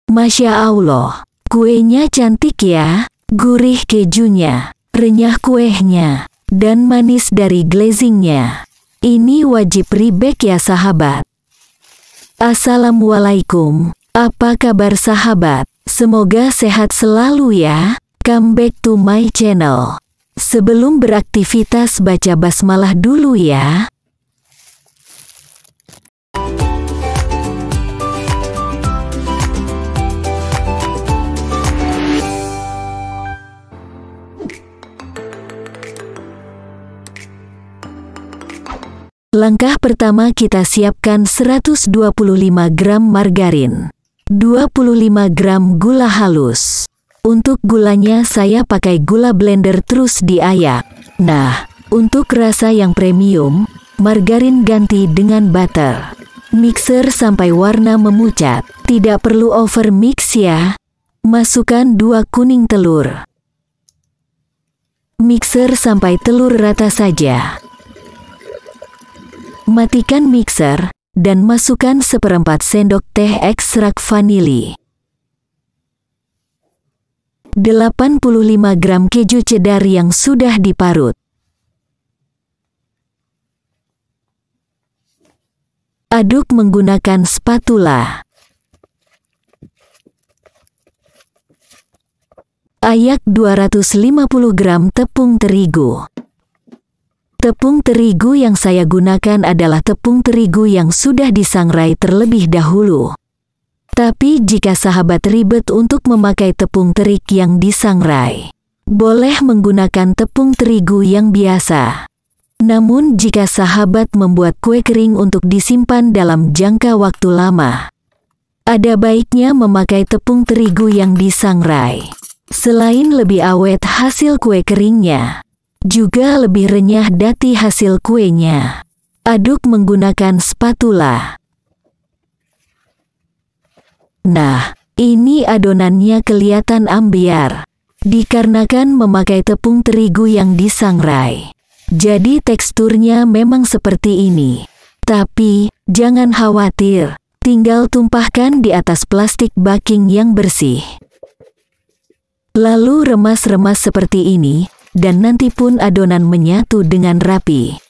Masya Allah, kuenya cantik ya, gurih kejunya, renyah kuenya, dan manis dari glazingnya. Ini wajib rebag ya sahabat. Assalamualaikum, apa kabar sahabat? Semoga sehat selalu ya. Come back to my channel. Sebelum beraktivitas baca basmalah dulu ya. Langkah pertama, kita siapkan 125 gram margarin, 25 gram gula halus. Untuk gulanya saya pakai gula blender terus diayak. Nah, untuk rasa yang premium, margarin ganti dengan butter. Mixer sampai warna memucat, tidak perlu over mix ya. Masukkan 2 kuning telur. Mixer sampai telur rata saja. Matikan mixer, dan masukkan 1/4 sendok teh ekstrak vanili. 85 gram keju cheddar yang sudah diparut. Aduk menggunakan spatula. Ayak 250 gram tepung terigu. Tepung terigu yang saya gunakan adalah tepung terigu yang sudah disangrai terlebih dahulu. Tapi jika sahabat ribet untuk memakai tepung terik yang disangrai, boleh menggunakan tepung terigu yang biasa. Namun jika sahabat membuat kue kering untuk disimpan dalam jangka waktu lama, ada baiknya memakai tepung terigu yang disangrai. Selain lebih awet hasil kue keringnya, juga lebih renyah dati hasil kuenya. Aduk menggunakan spatula. Nah, ini adonannya kelihatan ambiar, dikarenakan memakai tepung terigu yang disangrai. Jadi teksturnya memang seperti ini. Tapi, jangan khawatir, tinggal tumpahkan di atas plastik baking yang bersih. Lalu remas-remas seperti ini, dan nanti pun adonan menyatu dengan rapi.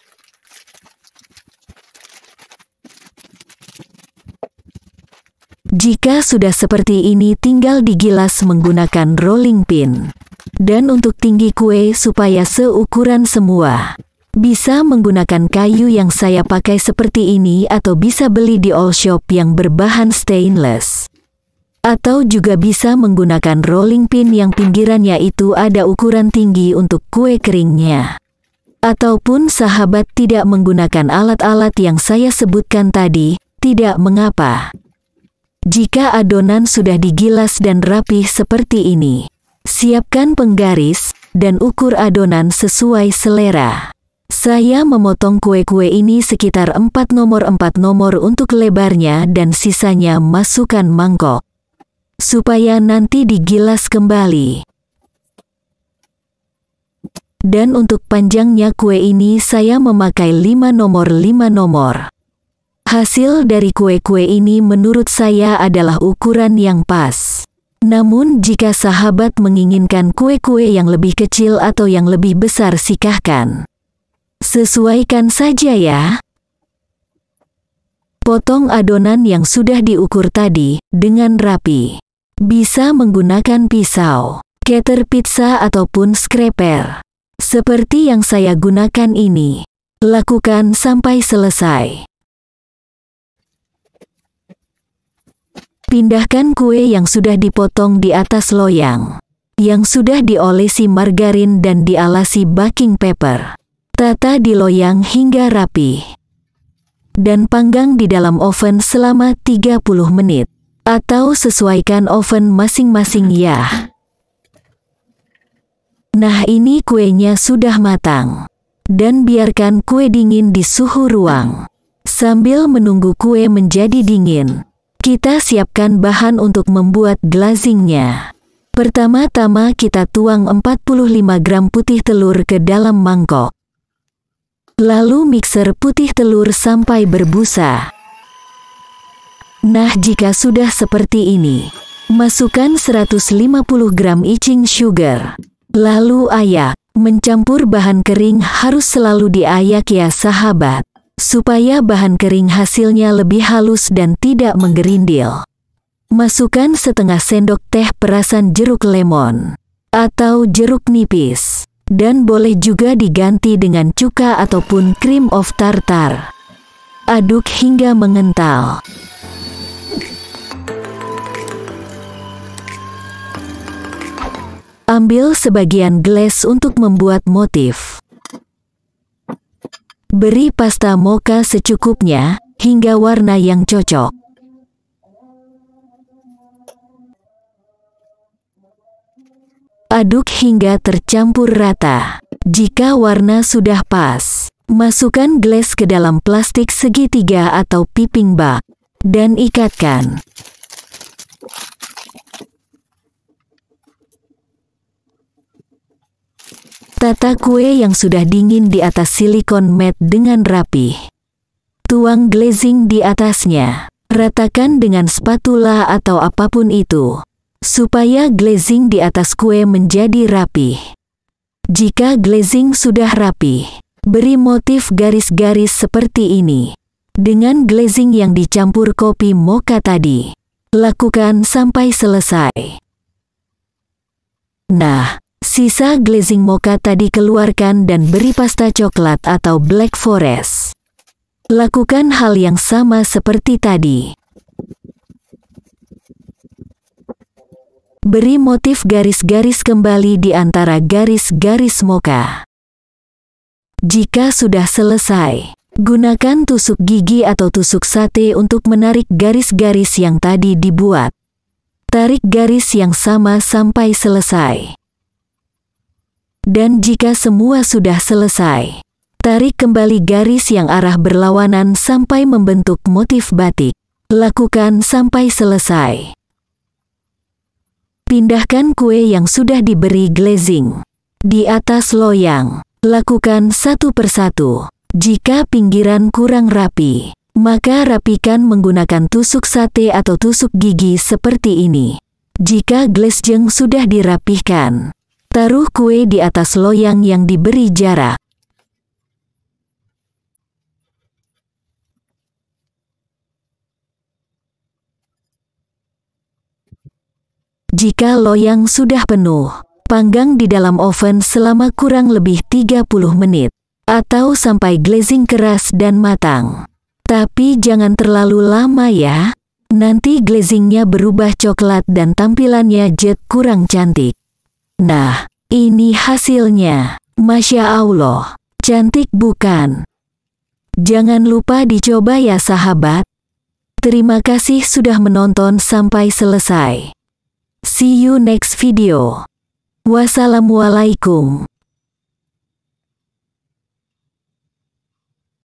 Jika sudah seperti ini, tinggal digilas menggunakan rolling pin. Dan untuk tinggi kue supaya seukuran semua, bisa menggunakan kayu yang saya pakai seperti ini, atau bisa beli di all shop yang berbahan stainless. Atau juga bisa menggunakan rolling pin yang pinggirannya itu ada ukuran tinggi untuk kue keringnya. Ataupun sahabat tidak menggunakan alat-alat yang saya sebutkan tadi, tidak mengapa. Jika adonan sudah digilas dan rapih seperti ini, siapkan penggaris dan ukur adonan sesuai selera. Saya memotong kue-kue ini sekitar 4 nomor untuk lebarnya, dan sisanya masukkan mangkok supaya nanti digilas kembali. Dan untuk panjangnya kue ini saya memakai 5 nomor. Hasil dari kue-kue ini menurut saya adalah ukuran yang pas. Namun jika sahabat menginginkan kue-kue yang lebih kecil atau yang lebih besar, silahkan sesuaikan saja ya. Potong adonan yang sudah diukur tadi dengan rapi. Bisa menggunakan pisau, cutter pizza ataupun scraper. Seperti yang saya gunakan ini. Lakukan sampai selesai. Pindahkan kue yang sudah dipotong di atas loyang, yang sudah diolesi margarin dan dialasi baking paper. Tata di loyang hingga rapi. Dan panggang di dalam oven selama 30 menit. Atau sesuaikan oven masing-masing ya. Nah, ini kuenya sudah matang. Dan biarkan kue dingin di suhu ruang. Sambil menunggu kue menjadi dingin, kita siapkan bahan untuk membuat glazingnya. Pertama-tama kita tuang 45 gram putih telur ke dalam mangkok. Lalu mixer putih telur sampai berbusa. Nah, jika sudah seperti ini, Masukkan 150 gram icing sugar. Lalu ayak. Mencampur bahan kering harus selalu diayak ya sahabat, supaya bahan kering hasilnya lebih halus dan tidak menggerindil. Masukkan setengah sendok teh perasan jeruk lemon atau jeruk nipis, dan boleh juga diganti dengan cuka ataupun cream of tartar. Aduk hingga mengental. Ambil sebagian gelas untuk membuat motif. Beri pasta mocha secukupnya hingga warna yang cocok. Aduk hingga tercampur rata. Jika warna sudah pas, masukkan gelas ke dalam plastik segitiga atau piping bag dan ikatkan. Tata kue yang sudah dingin di atas silikon mat dengan rapi. Tuang glazing di atasnya. Ratakan dengan spatula atau apapun itu, supaya glazing di atas kue menjadi rapi. Jika glazing sudah rapi, beri motif garis-garis seperti ini. Dengan glazing yang dicampur kopi mocha tadi. Lakukan sampai selesai. Nah, sisa glazing mocha tadi keluarkan dan beri pasta coklat atau black forest. Lakukan hal yang sama seperti tadi. Beri motif garis-garis kembali di antara garis-garis mocha. Jika sudah selesai, gunakan tusuk gigi atau tusuk sate untuk menarik garis-garis yang tadi dibuat. Tarik garis yang sama sampai selesai. Dan jika semua sudah selesai, tarik kembali garis yang arah berlawanan sampai membentuk motif batik. Lakukan sampai selesai. Pindahkan kue yang sudah diberi glazing di atas loyang. Lakukan satu persatu. Jika pinggiran kurang rapi, maka rapikan menggunakan tusuk sate atau tusuk gigi seperti ini. Jika glazing sudah dirapihkan, taruh kue di atas loyang yang diberi jarak. Jika loyang sudah penuh, panggang di dalam oven selama kurang lebih 30 menit, atau sampai glazing keras dan matang. Tapi jangan terlalu lama ya, nanti glazingnya berubah coklat dan tampilannya jet kurang cantik. Nah, ini hasilnya. Masya Allah, cantik bukan? Jangan lupa dicoba ya sahabat. Terima kasih sudah menonton sampai selesai. See you next video. Wassalamualaikum.